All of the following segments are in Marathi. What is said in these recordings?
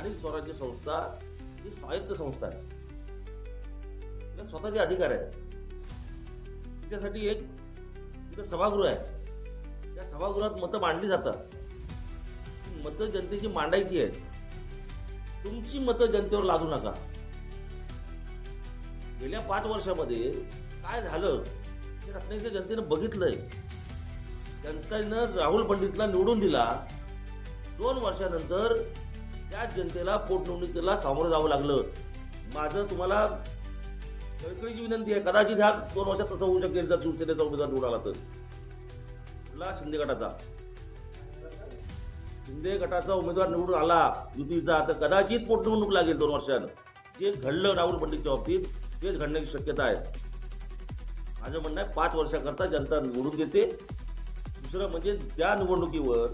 स्थानिक स्वराज्य संस्था ही स्वायत्त संस्था आहे. तिला स्वतःचे अधिकार आहे. तिच्यासाठी एक तिथं सभागृह आहे. त्या सभागृहात मतं मांडली जातात. मतं जनतेची मांडायची आहेत. तुमची मतं जनतेवर लादू नका. गेल्या 5 वर्षामध्ये काय झालं ते रत्नागिरीच्या जनतेनं बघितलंय. जनतेनं राहुल पंडितला निवडून दिला. 2 वर्षानंतर त्या जनतेला पोटनिवडणुकीला सामोरं जावं लागलं. माझं तुम्हाला कळकळीची विनंती आहे, कदाचित ह्या 2 वर्षात तसं होऊ शकेल जर शिवसेनेचा उमेदवार निवडून आला तर. कुठला? शिंदे गटाचा. शिंदे गटाचा उमेदवार निवडून आला युतीचा तर कदाचित पोटनिवडणूक लागेल 2 वर्षानं. जे घडलं राहुल पंडितच्या बाबतीत तेच घडण्याची शक्यता आहे. माझं म्हणणं आहे 5 वर्षाकरता जनता निवडून देते. दुसरं म्हणजे त्या निवडणुकीवर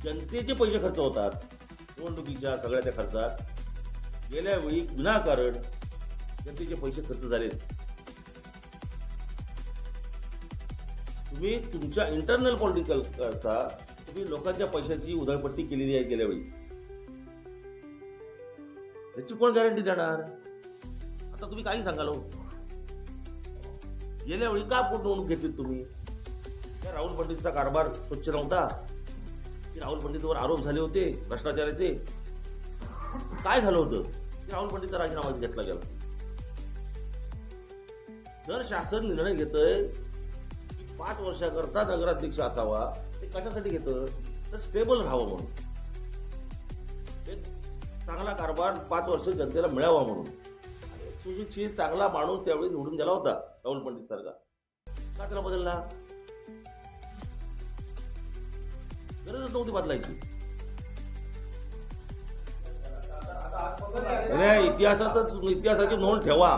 जनतेचे पैसे खर्च होतात. निवडणुकीच्या सगळ्या त्या खर्चात गेल्या वेळी विनाकारण जनतेचे पैसे खर्च झाले. तुम्ही तुमच्या इंटरनल पॉलिटिकल करता तुम्ही लोकांच्या पैशाची उधळपट्टी केलेली आहे गेल्या वेळी. याची कोण गॅरंटी देणार? आता तुम्ही काही सांगाल हो. गेल्या वेळी का पोटनिवडणूक घेतली तुम्ही? त्या राहुल पंडितचा कारभार स्वच्छ नव्हता की राहुल पंडितवर आरोप झाले होते भ्रष्टाचाराचे? काय झालं होतं? राहुल पंडितचा राजीनामा घेतला गेला. जर शासन निर्णय घेतंय की 5 वर्षाकरता नगराध्यक्ष असावा, ते कशासाठी घेतं? तर स्टेबल राहावं म्हणून. एक चांगला कारभार 5 वर्ष जनतेला मिळावा म्हणून. सुशिक्षित चांगला माणूस त्यावेळी निवडून गेला होता राहुल पंडित सारखा. का त्याला बदलला? गरजच नव्हती बदलायची. इतिहासाची नोंद ठेवा.